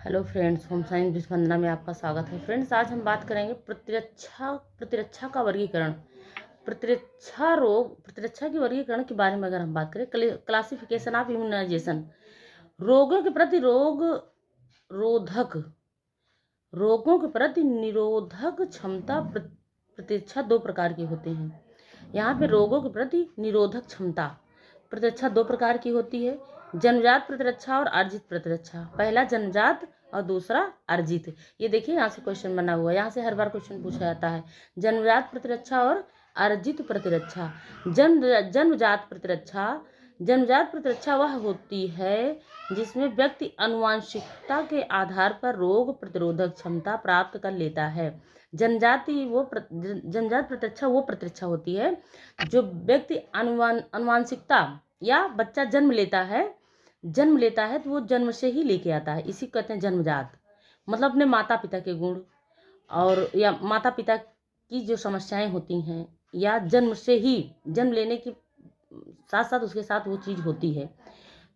Hello friends, home science with Vandana में आपका स्वागत है। फ्रेंड्स, आज हम बात करेंगे प्रतिरक्षा का वर्गीकरण। प्रतिरक्षा के वर्गीकरण के बारे में अगर हम बात करें, क्लासिफिकेशन ऑफ इम्यूनाइजेशन। रोगों के प्रति रोगों के प्रति निरोधक क्षमता प्रतिरक्षा दो प्रकार की होती हैं। यहाँ पे रोगों के प्रति निरोधक क्षमता प्रतिरक्षा दो प्रकार की होती है, जन्मजात प्रतिरक्षा और अर्जित प्रतिरक्षा। पहला जन्मजात और दूसरा अर्जित। ये देखिए, यहाँ से क्वेश्चन बना हुआ है, यहाँ से हर बार क्वेश्चन पूछा जाता है। जन्मजात प्रतिरक्षा और अर्जित प्रतिरक्षा। जन्मजात प्रतिरक्षा वह होती है जिसमें व्यक्ति आनुवंशिकता के आधार पर रोग प्रतिरोधक क्षमता प्राप्त कर लेता है। जन्मजात प्रतिरक्षा वो प्रतिरक्षा होती है जो व्यक्ति आनुवंशिकता या बच्चा जन्म लेता है तो वो जन्म से ही लेके आता है। इसी कहते हैं जन्मजात, मतलब अपने माता पिता के गुण और या माता पिता की जो समस्याएं होती हैं या जन्म लेने के साथ साथ उसके साथ वो चीज़ होती है।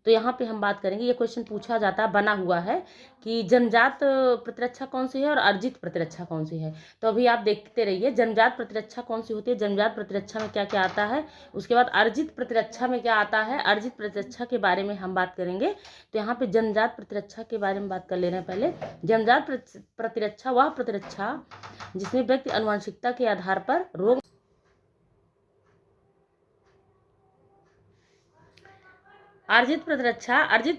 तो यहाँ पे हम बात करेंगे, ये क्वेश्चन पूछा जाता है, बना हुआ है कि जन्मजात प्रतिरक्षा कौन सी है और अर्जित प्रतिरक्षा कौन सी है। तो अभी आप देखते रहिए, जन्मजात प्रतिरक्षा कौन सी होती है, जन्मजात प्रतिरक्षा में क्या क्या आता है, उसके बाद अर्जित प्रतिरक्षा में क्या आता है। अर्जित प्रतिरक्षा के बारे में हम बात करेंगे। तो यहाँ पे जन्मजात प्रतिरक्षा के बारे में बात कर ले रहे हैं। पहले जन्मजात प्रतिरक्षा वह प्रतिरक्षा जिसमें व्यक्ति आनुवंशिकता के आधार पर रोग अर्जित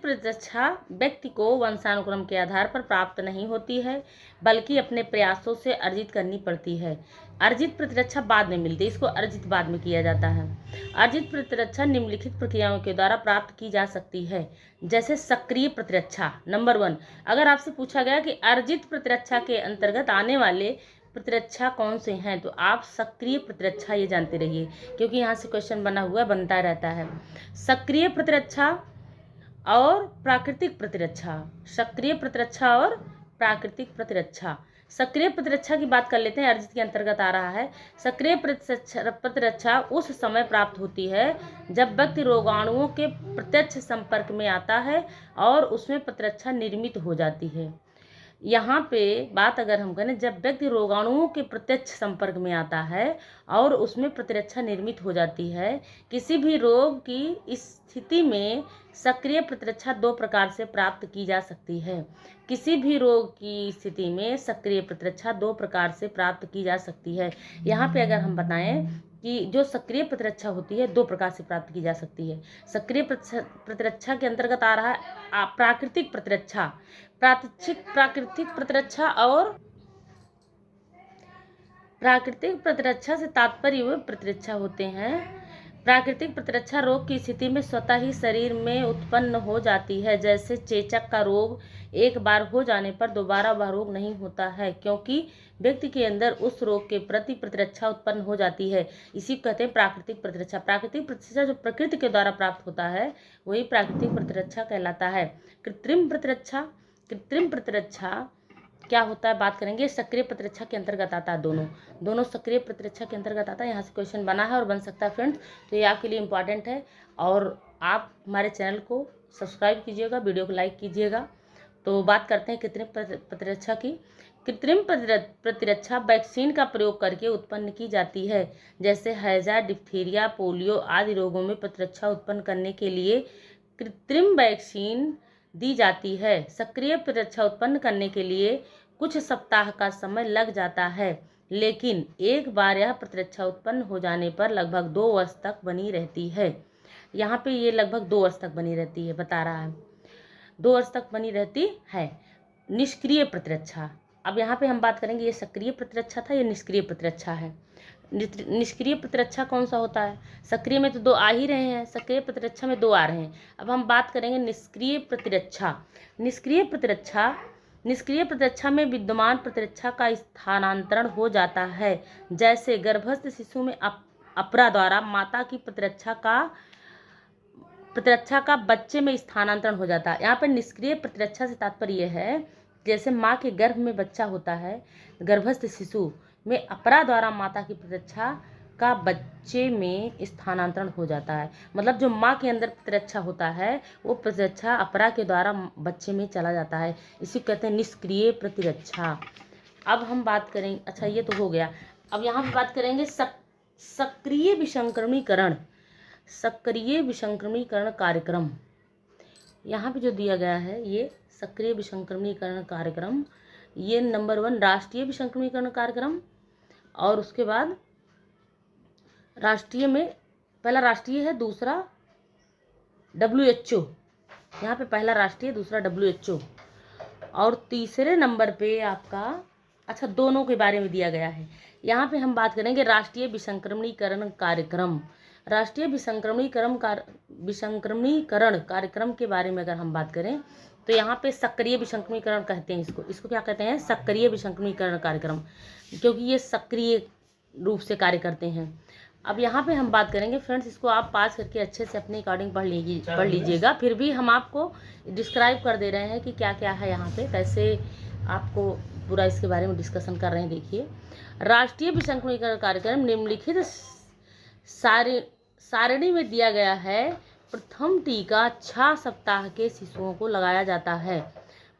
प्रतिरक्षा व्यक्ति को वंशानुक्रम के आधार पर प्राप्त नहीं होती है, बल्कि अपने प्रयासों से अर्जित करनी पड़ती है। अर्जित प्रतिरक्षा बाद में मिलती है, इसको अर्जित बाद में किया जाता है। अर्जित प्रतिरक्षा निम्नलिखित प्रक्रियाओं के द्वारा प्राप्त की जा सकती है, जैसे सक्रिय प्रतिरक्षा। नंबर 1, अगर आपसे पूछा गया कि अर्जित प्रतिरक्षा के अंतर्गत आने वाले प्रतिरक्षा कौन से हैं, तो आप सक्रिय प्रतिरक्षा ये जानते रहिए, क्योंकि यहाँ से क्वेश्चन बनता रहता है। सक्रिय प्रतिरक्षा और प्राकृतिक प्रतिरक्षा। सक्रिय प्रतिरक्षा और प्राकृतिक प्रतिरक्षा। सक्रिय प्रतिरक्षा की बात कर लेते हैं, अर्जित के अंतर्गत आ रहा है। सक्रिय प्रतिरक्षा उस समय प्राप्त होती है जब व्यक्ति रोगाणुओं के प्रत्यक्ष संपर्क में आता है और उसमें प्रतिरक्षा निर्मित हो जाती है। यहाँ पे बात अगर हम करें, जब व्यक्ति रोगाणुओं के प्रत्यक्ष संपर्क में आता है और उसमें प्रतिरक्षा निर्मित हो जाती है। किसी भी रोग की स्थिति में सक्रिय प्रतिरक्षा दो प्रकार से प्राप्त की जा सकती है। किसी भी रोग की स्थिति में सक्रिय प्रतिरक्षा दो प्रकार से प्राप्त की जा सकती है। यहाँ पे अगर हम बताएं कि जो सक्रिय प्रतिरक्षा होती है दो प्रकार से प्राप्त की जा सकती है। सक्रिय प्रतिरक्षा के अंतर्गत आ रहा है प्राकृतिक प्रतिरक्षा। प्राकृतिक प्रतिरक्षा से तात्पर्य वे प्रतिरक्षा होते हैं। प्राकृतिक प्रतिरक्षा रोग की स्थिति में स्वतः ही शरीर में उत्पन्न हो जाती है। जैसे चेचक का रोग एक बार हो जाने पर दोबारा वह रोग नहीं होता है, क्योंकि व्यक्ति के अंदर उस रोग के प्रति प्रतिरक्षा उत्पन्न हो जाती है। इसी को कहते हैं प्राकृतिक प्रतिरक्षा। प्राकृतिक प्रतिरक्षा जो प्रकृति के द्वारा प्राप्त होता है वही प्राकृतिक प्रतिरक्षा कहलाता है। कृत्रिम प्रतिरक्षा क्या होता है, बात करेंगे। सक्रिय प्रतिरक्षा के अंतर्गत आता है, दोनों सक्रिय प्रतिरक्षा के अंतर्गत आता है। यहाँ से क्वेश्चन बना है और बन सकता है फ्रेंड्स, तो ये आपके लिए इम्पॉर्टेंट है। और आप हमारे चैनल को सब्सक्राइब कीजिएगा, वीडियो को लाइक कीजिएगा। तो बात करते हैं कृत्रिम प्रतिरक्षा की। कृत्रिम प्रतिरक्षा वैक्सीन का प्रयोग करके उत्पन्न की जाती है। जैसे हैजा, डिप्थीरिया, पोलियो आदि रोगों में प्रतिरक्षा उत्पन्न करने के लिए कृत्रिम वैक्सीन दी जाती है। सक्रिय प्रतिरक्षा उत्पन्न करने के लिए कुछ सप्ताह का समय लग जाता है, लेकिन एक बार यह प्रतिरक्षा उत्पन्न हो जाने पर लगभग 2 वर्ष तक बनी रहती है। यहाँ पे ये लगभग 2 वर्ष तक बनी रहती है, बता रहा है 2 वर्ष तक बनी रहती है। निष्क्रिय प्रतिरक्षा, अब यहाँ पे हम बात करेंगे, ये सक्रिय प्रतिरक्षा था, ये निष्क्रिय प्रतिरक्षा है। निष्क्रिय प्रतिरक्षा कौन सा होता है, सक्रिय में तो 2 आ ही रहे हैं, सक्रिय प्रतिरक्षा में 2 आ रहे हैं। अब हम बात करेंगे निष्क्रिय प्रतिरक्षा। निष्क्रिय प्रतिरक्षा में विद्यमान प्रतिरक्षा का स्थानांतरण हो जाता है। जैसे गर्भस्थ शिशु में अपरा द्वारा माता की प्रतिरक्षा का बच्चे में स्थानांतरण हो जाता है। यहाँ पर निष्क्रिय प्रतिरक्षा से तात्पर्य है, जैसे माँ के गर्भ में बच्चा होता है, गर्भस्थ शिशु में अपरा द्वारा माता की प्रतिरक्षा का बच्चे में स्थानांतरण हो जाता है। मतलब जो माँ के अंदर प्रतिरक्षा होता है वो प्रतिरक्षा अपरा के द्वारा बच्चे में चला जाता है, इसी को कहते हैं निष्क्रिय प्रतिरक्षा। अब हम बात करेंगे, अच्छा ये तो हो गया, अब यहाँ पे बात करेंगे सक्रिय विसंक्रमणीकरण। सक्रिय विसंक्रमणीकरण कार्यक्रम, यहाँ पे जो दिया गया है ये सक्रिय विसंक्रमणीकरण कार्यक्रम, ये नंबर 1 राष्ट्रीय विसंक्रमणीकरण कार्यक्रम, और उसके बाद राष्ट्रीय में पहला राष्ट्रीय है, दूसरा WHO, यहाँ पे पहला राष्ट्रीय दूसरा WHO, और तीसरे नंबर पे आपका, अच्छा दोनों के बारे में दिया गया है। यहाँ पे हम बात करेंगे राष्ट्रीय विसंक्रमणीकरण कार्यक्रम। राष्ट्रीय विसंक्रमणीकरण कार्यक्रम के बारे में अगर हम बात करें तो यहाँ पे सक्रिय विसंक्रमणीकरण कहते हैं इसको क्या कहते हैं, सक्रिय विसंक्रमणीकरण कार्यक्रम, क्योंकि ये सक्रिय रूप से कार्य करते हैं। अब यहाँ पे हम बात करेंगे फ्रेंड्स, इसको आप पास करके अच्छे से अपने अकॉर्डिंग पढ़ लीजिएगा। फिर भी हम आपको डिस्क्राइब कर दे रहे हैं कि क्या क्या है यहाँ पे, कैसे आपको पूरा इसके बारे में डिस्कशन कर रहे हैं। देखिए, राष्ट्रीय विसंक्रमणीकरण कार्यक्रम निम्नलिखित सारणी में दिया गया है। प्रथम टीका 6 सप्ताह के शिशुओं को लगाया जाता है।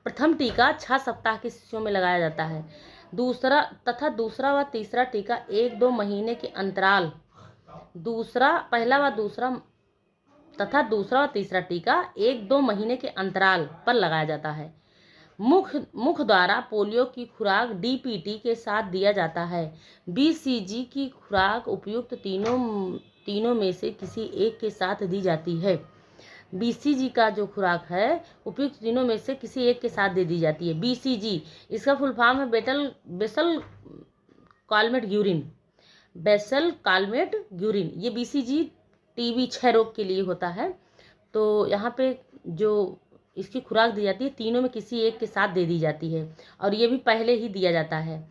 प्रथम टीका 6 सप्ताह के शिशुओं में लगाया जाता है। दूसरा व तीसरा टीका 1-2 महीने के अंतराल, पहला व तीसरा टीका 1-2 महीने के अंतराल पर लगाया जाता है। मुख द्वारा पोलियो की खुराक DPT के साथ दिया जाता है। BCG की खुराक उपयुक्त तीनों में से किसी एक के साथ दी जाती है। BCG का जो खुराक है उपयुक्त तीनों में से किसी एक के साथ दे दी जाती है। BCG इसका फुल फॉर्म है बेसल कॉलमेट ग्यूरिन। ये BCG TB 6 रोग के लिए होता है। तो यहाँ पे जो इसकी खुराक दी जाती है तीनों में किसी एक के साथ दे दी जाती है, और ये भी पहले ही दिया जाता है,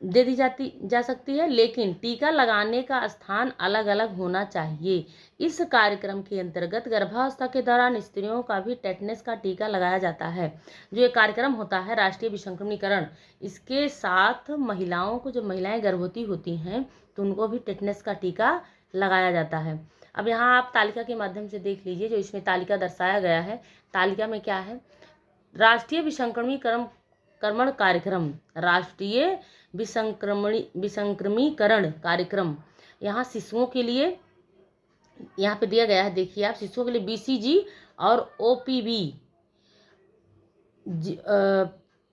दे दी जा सकती है, लेकिन टीका लगाने का स्थान अलग अलग होना चाहिए। इस कार्यक्रम के अंतर्गत गर्भावस्था के दौरान स्त्रियों का भी टेटनस का टीका लगाया जाता है। जो ये कार्यक्रम होता है राष्ट्रीय विसंक्रमणीकरण, इसके साथ महिलाओं को, जब महिलाएं गर्भवती होती हैं तो उनको भी टेटनस का टीका लगाया जाता है। अब यहाँ आप तालिका के माध्यम से देख लीजिए, जो इसमें तालिका दर्शाया गया है, तालिका में क्या है, राष्ट्रीय विसंक्रमणीकरण कार्यक्रम, राष्ट्रीय विसंक्रमणीकरण कार्यक्रम, यहाँ शिशुओं के लिए यहाँ पे दिया गया है। देखिए आप, शिशुओं के लिए BCG और OPV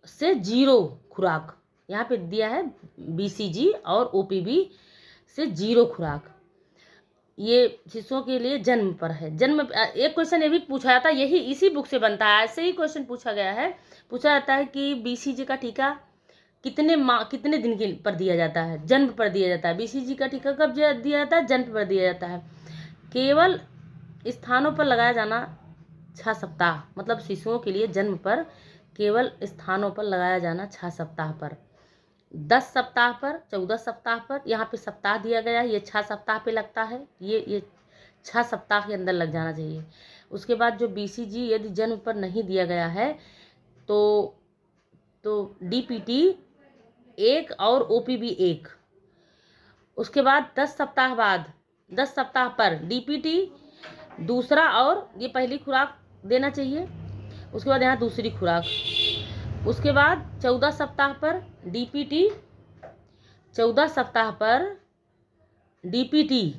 से 0 खुराक, यहाँ पे दिया है BCG और OPV से 0 खुराक, ये शिशुओं के लिए जन्म पर है। एक क्वेश्चन ये भी पूछा जाता है, यही इसी बुक से बनता है, ऐसे ही क्वेश्चन पूछा जाता है कि BCG का टीका कितने दिन के पर दिया जाता है, जन्म पर दिया जाता है। BCG का टीका कब दिया जाता है, जन्म पर दिया जाता है। केवल स्थानों पर लगाया जाना 6 सप्ताह, मतलब शिशुओं के लिए जन्म पर केवल स्थानों पर लगाया जाना 6 सप्ताह पर, 10 सप्ताह पर, 14 सप्ताह पर, यहाँ पे सप्ताह दिया गया है, ये 6 सप्ताह पे लगता है, ये 6 सप्ताह के अंदर लग जाना चाहिए। उसके बाद जो BCG यदि जन्म पर नहीं दिया गया है तो DPT 1 और OPV 1। उसके बाद 10 सप्ताह पर DPT दूसरा, और ये पहली खुराक देना चाहिए। उसके बाद यहाँ दूसरी खुराक। उसके बाद 14 सप्ताह पर DPT, 14 सप्ताह पर DPT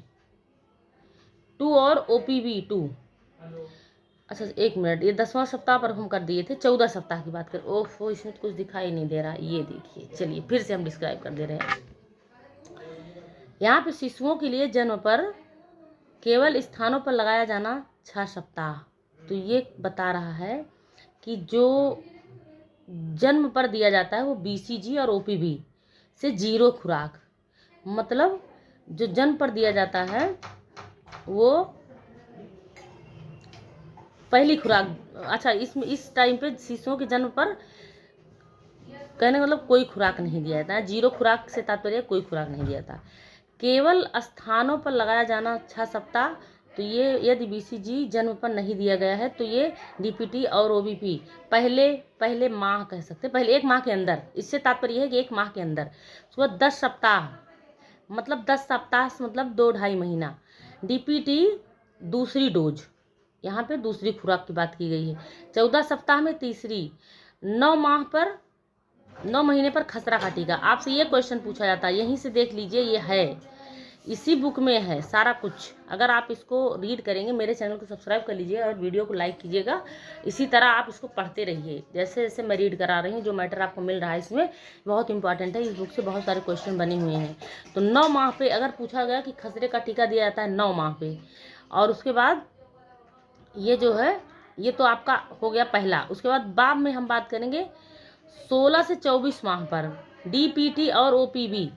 2 और OPV 2। अच्छा 1 मिनट, ये 10वां सप्ताह पर हम कर दिए थे, 14 सप्ताह की बात कर, ओफो इसमें तो कुछ दिखाई नहीं दे रहा, ये देखिए, चलिए फिर से हम डिस्क्राइब कर दे रहे हैं। यहाँ पे शिशुओं के लिए जन्म पर केवल स्थानों पर लगाया जाना 6 सप्ताह, तो ये बता रहा है कि जो जन्म पर दिया जाता है वो BCG और OPV से 0 खुराक, मतलब जो जन्म पर दिया जाता है वो पहली खुराक। अच्छा, इस टाइम पे शिशुओं के जन्म पर कहने का मतलब कोई खुराक नहीं दिया जाता है, 0 खुराक से तात्पर्य कोई खुराक नहीं दिया जाता। केवल स्थानों पर लगाया जाना 6 सप्ताह, तो ये यदि BCG जन्म पर नहीं दिया गया है तो ये DPT और OPV पहले माह कह सकते हैं, पहले 1 माह के अंदर, इससे तात्पर्य है कि 1 माह के अंदर। उसके बाद 10 मतलब 10 सप्ताह मतलब 2-2.5 महीना। DPT दूसरी डोज, यहाँ पे दूसरी खुराक की बात की गई है। 14 सप्ताह में तीसरी, 9 महीने पर खसरा का टीका। आपसे ये क्वेश्चन पूछा जाता है, यहीं से देख लीजिए, ये है, इसी बुक में है सारा कुछ। अगर आप इसको रीड करेंगे, मेरे चैनल को सब्सक्राइब कर लीजिए और वीडियो को लाइक कीजिएगा। इसी तरह आप इसको पढ़ते रहिए, जैसे जैसे मैं रीड करा रही हूँ। जो मैटर आपको मिल रहा है इसमें बहुत इंपॉर्टेंट है। इस बुक से बहुत सारे क्वेश्चन बने हुए हैं। तो 9 माह पे अगर पूछा गया कि खसरे का टीका दिया जाता है 9 माह पे, और उसके बाद ये जो है, ये तो आपका हो गया पहला। उसके बाद में हम बात करेंगे 16 से 24 माह पर DPT और OPV।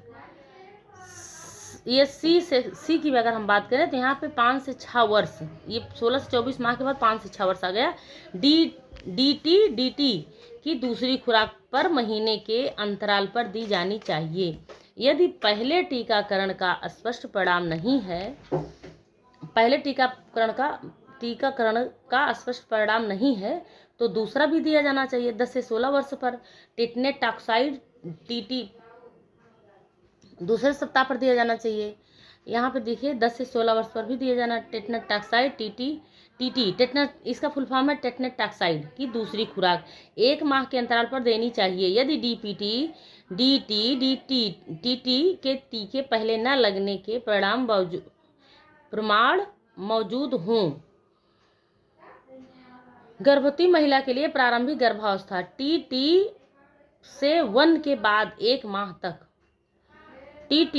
ये सी की अगर हम बात करें तो यहाँ पे 5 से 6 वर्ष, ये 16 से 24 माह के बाद 5 से 6 वर्ष आ गया। DT की दूसरी खुराक पर महीने के अंतराल पर दी जानी चाहिए। यदि पहले टीकाकरण का स्पष्ट परिणाम नहीं है, पहले टीकाकरण का स्पष्ट परिणाम नहीं है, तो दूसरा भी दिया जाना चाहिए। 10 से 16 वर्ष पर टेटनेट टॉक्साइड TT दूसरे सप्ताह पर दिया जाना चाहिए। यहाँ पे देखिए 10 से 16 वर्ष पर भी दिया जाना। टेटनेट टॉक्साइड TT टेटनेट, इसका फुल फॉर्म है टेटनेट टॉक्साइड की दूसरी खुराक 1 माह के अंतराल पर देनी चाहिए। यदि TT के टीके पहले न लगने के प्रमाण मौजूद हों। गर्भवती महिला के लिए प्रारंभिक गर्भावस्था TT से 1 के बाद 1 माह तक, TT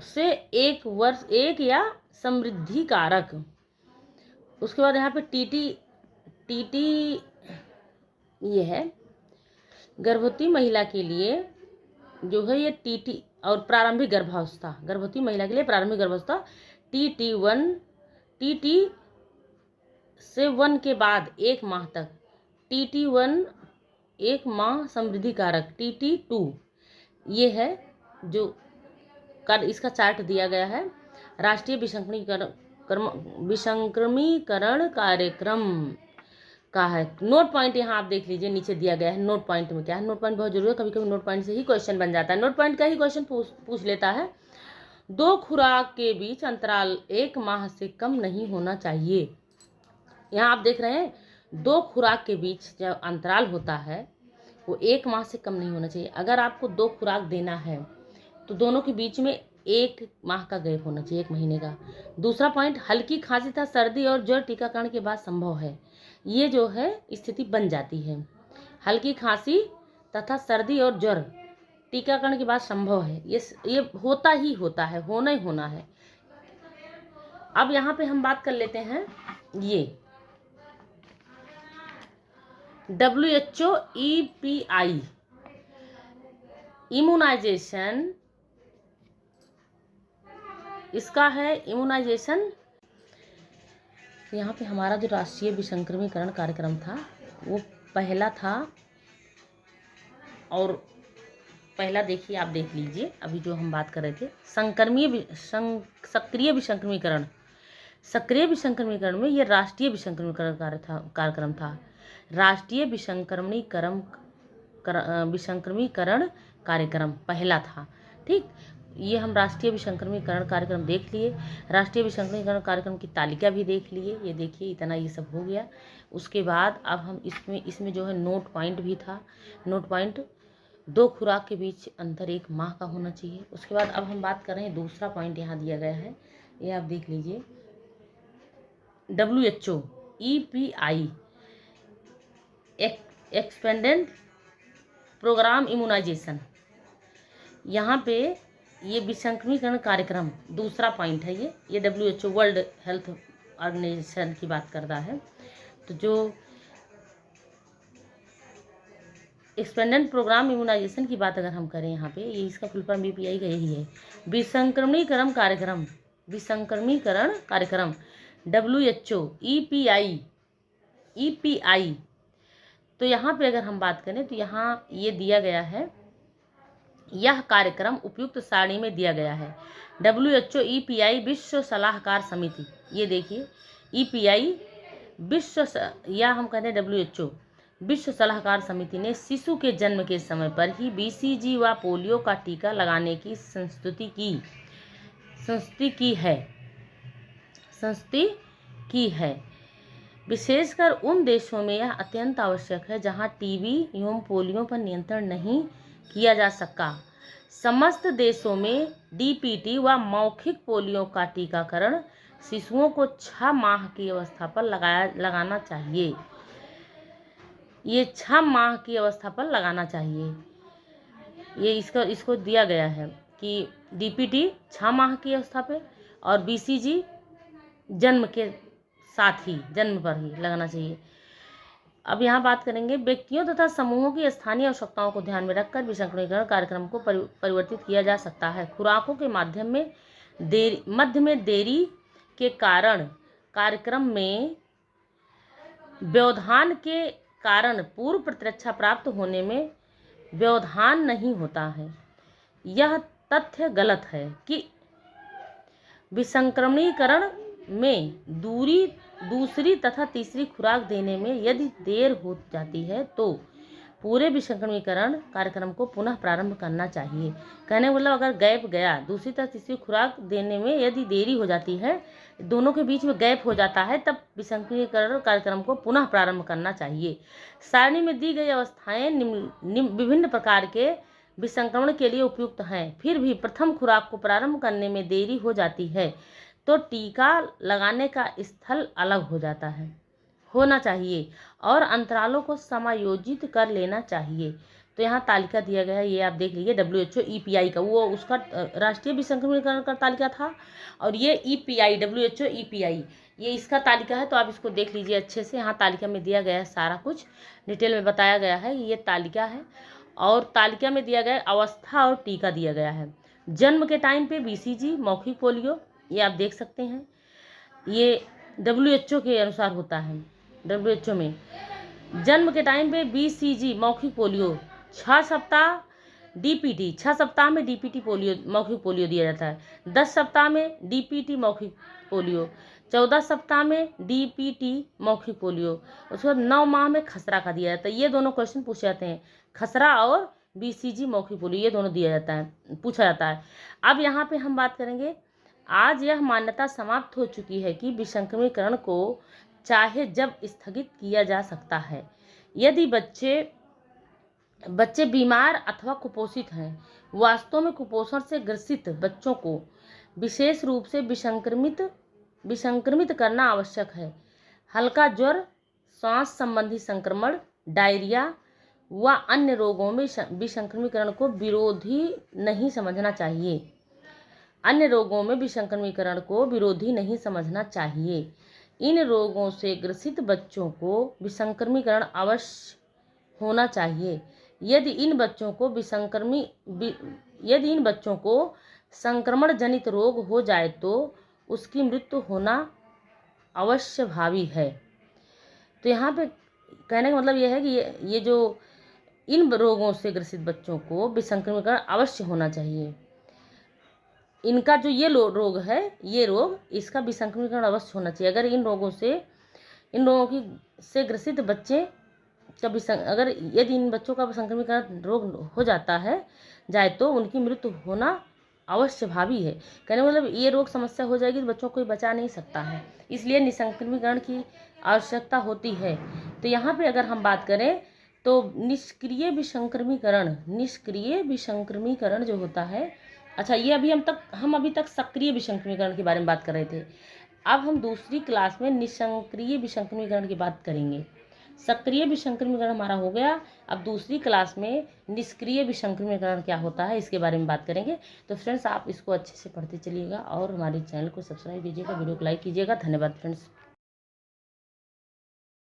से 1 वर्ष 1 या समृद्धि कारक। उसके बाद यहाँ पे TT ये है गर्भवती महिला के लिए जो है, ये TT और प्रारंभिक गर्भावस्था, गर्भवती महिला के लिए प्रारंभिक गर्भावस्था TT से 1 के बाद 1 माह तक, TT1 1 माह समृद्धि कारक TT2। ये है जो इसका चार्ट दिया गया है। राष्ट्रीय विसंक्रमीकरण कार्यक्रम का है। नोट पॉइंट यहाँ आप देख लीजिए, नीचे दिया गया है। नोट पॉइंट में क्या है, नोट पॉइंट बहुत जरूरी है। कभी कभी नोट पॉइंट से ही क्वेश्चन बन जाता है, नोट पॉइंट का ही क्वेश्चन पूछ लेता है। 2 खुराक के बीच अंतराल 1 माह से कम नहीं होना चाहिए। यहाँ आप देख रहे हैं 2 खुराक के बीच जो अंतराल होता है वो 1 माह से कम नहीं होना चाहिए। अगर आपको 2 खुराक देना है तो दोनों के बीच में 1 माह का गैप होना चाहिए, 1 महीने का। दूसरा पॉइंट, हल्की खांसी तथा सर्दी और ज्वर टीकाकरण के बाद संभव है। ये जो है स्थिति बन जाती है, हल्की खांसी तथा सर्दी और ज्वर टीकाकरण के बाद संभव है। ये होता ही होता है, होना ही होना है। अब यहाँ पे हम बात कर लेते हैं ये WHO EPI इम्यूनाइजेशन, इसका है इम्यूनाइजेशन। यहाँ पे हमारा जो राष्ट्रीय विसंक्रमीकरण कार्यक्रम था वो पहला था, और पहला देखिए, आप देख लीजिए, अभी जो हम बात कर रहे थे सक्रिय विसंक्रमीकरण। सक्रिय विसंक्रमीकरण में ये राष्ट्रीय विसंक्रमीकरण कार्यक्रम था। राष्ट्रीय विसंक्रमीकरण कार्यक्रम पहला था। ठीक, ये हम राष्ट्रीय विसंक्रमीकरण कार्यक्रम देख लिए। राष्ट्रीय विसंक्रमीकरण कार्यक्रम की तालिका भी देख लिए। ये देखिए, इतना ये सब हो गया। उसके बाद अब हम इसमें जो है नोट पॉइंट भी था। नोट पॉइंट, 2 खुराक के बीच अंतर 1 माह का होना चाहिए। उसके बाद अब हम बात कर रहे हैं, दूसरा पॉइंट यहाँ दिया गया है, ये आप देख लीजिए। WHO EPI एक्सपेंडेंट प्रोग्राम इम्यूनाइजेशन, यहाँ पे ये विसंक्रमीकरण कार्यक्रम दूसरा पॉइंट है। ये WHO वर्ल्ड हेल्थ ऑर्गेनाइजेशन की बात करता है। तो जो एक्सपेंडेंट प्रोग्राम इम्यूनाइजेशन की बात अगर हम करें यहाँ पे, ये इसका फुल फॉर्म BPI का यही है, विसंक्रमीकरण कार्यक्रम WHO EPI। तो यहाँ पे अगर हम बात करें तो यहाँ ये दिया गया है, यह कार्यक्रम उपयुक्त सारणी में दिया गया है। WHO EPI विश्व सलाहकार समिति, ये देखिए EPI विश्व, या हम कहते हैं WHO विश्व सलाहकार समिति ने शिशु के जन्म के समय पर ही BCG व पोलियो का टीका लगाने की संस्तुति की है। विशेषकर उन देशों में यह अत्यंत आवश्यक है जहां टीबी एवं पोलियो पर नियंत्रण नहीं किया जा सका। समस्त देशों में DPT व मौखिक पोलियो का टीकाकरण शिशुओं को 6 माह की अवस्था पर लगाना चाहिए। ये 6 माह की अवस्था पर लगाना चाहिए। ये इसको दिया गया है कि DPT 6 माह की अवस्था पे और BCG जन्म के साथ ही, जन्म पर ही लगाना चाहिए। अब यहाँ बात करेंगे, व्यक्तियों तथा समूहों की स्थानीय आवश्यकताओं को ध्यान में रखकर विसंक्रमीकरण कार्यक्रम को परिवर्तित किया जा सकता है। खुराकों के मध्य में देरी के कारण कार्यक्रम में व्यवधान के कारण पूर्व प्रतिरक्षा प्राप्त होने में व्यवधान नहीं होता है। यह तथ्य गलत है कि विसंक्रमणीकरण में दूसरी तथा तीसरी खुराक देने में यदि देर हो जाती है तो पूरे विसंक्रमणीकरण कार्यक्रम को पुनः प्रारंभ करना चाहिए। कहने का मतलब अगर गैप गया, दूसरी तथा तीसरी खुराक देने में यदि देरी हो जाती है, दोनों के बीच में गैप हो जाता है, तब विसंक्रमणीकरण कार्यक्रम को पुनः प्रारंभ करना चाहिए। सारणी में दी गई अवस्थाएं विभिन्न प्रकार के विसंक्रमण के लिए उपयुक्त हैं। फिर भी प्रथम खुराक को प्रारंभ करने में देरी हो जाती है तो टीका लगाने का स्थल अलग होना चाहिए और अंतरालों को समायोजित कर लेना चाहिए। तो यहाँ तालिका दिया गया है, ये आप देख लीजिए। WHO EPI का, वो उसका राष्ट्रीय विसंक्रमणीकरण का तालिका था, और ये EPI WHO EPI ये इसका तालिका है। तो आप इसको देख लीजिए अच्छे से। यहाँ तालिका में दिया गया है, सारा कुछ डिटेल में बताया गया है। ये तालिका है और तालिका में दिया गया अवस्था और टीका दिया गया है। जन्म के टाइम पे BCG मौखिक पोलियो, ये आप देख सकते हैं, ये WHO के अनुसार होता है। WHO में जन्म के टाइम पे BCG मौखिक पोलियो 6 सप्ताह, DPT 6 सप्ताह में DPT पोलियो मौखिक पोलियो दिया जाता है। 10 सप्ताह में DPT मौखिक पोलियो, 14 सप्ताह में DPT मौखिक पोलियो, उसके बाद 9 माह में खसरा का दिया जाता है। ये दोनों क्वेश्चन पूछे जाते हैं, खसरा और BCG मौखिक पोलियो, ये दोनों पूछा जाता है। अब यहाँ पे हम बात करेंगे, आज यह मान्यता समाप्त हो चुकी है कि विसंक्रमणीकरण को चाहे जब स्थगित किया जा सकता है यदि बच्चे बीमार अथवा कुपोषित हैं। वास्तव में कुपोषण से ग्रसित बच्चों को विशेष रूप से विसंक्रमित करना आवश्यक है। हल्का ज्वर, सांस संबंधी संक्रमण, डायरिया व अन्य रोगों में विसंक्रमीकरण को विरोधी नहीं समझना चाहिए। इन रोगों से ग्रसित बच्चों को विसंक्रमीकरण अवश्य होना चाहिए। यदि इन बच्चों को संक्रमण जनित रोग हो जाए तो उसकी मृत्यु होना अवश्य भावी है। तो यहाँ पे कहने का मतलब यह है कि ये जो इन रोगों से ग्रसित बच्चों को विसंक्रमीकरण अवश्य होना चाहिए। इनका जो ये रोग है, ये रोग, इसका विसंक्रमीकरण अवश्य होना चाहिए। अगर इन रोगों से ग्रसित बच्चे का यदि इन बच्चों का संक्रमीकरण रोग हो जाए तो उनकी मृत्यु होना अवश्य भावी है। कहने का मतलब ये रोग समस्या हो जाएगी तो बच्चों को कोई बचा नहीं सकता है, इसलिए निसंक्रमीकरण की आवश्यकता होती है। तो यहाँ पे अगर हम बात करें तो निष्क्रिय विसंक्रमीकरण जो होता है, अच्छा ये हम अभी तक सक्रिय विसंक्रमीकरण के बारे में बात कर रहे थे। अब हम दूसरी क्लास में निष्क्रिय विसंक्रमीकरण की बात करेंगे। सक्रिय विसंक्रमीकरण हमारा हो गया, अब दूसरी क्लास में निष्क्रिय विसंक्रमीकरण क्या होता है इसके बारे में बात करेंगे। तो फ्रेंड्स, आप इसको अच्छे से पढ़ते चलिएगा और हमारे चैनल को सब्सक्राइब कीजिएगा, वीडियो को लाइक कीजिएगा। धन्यवाद फ्रेंड्स।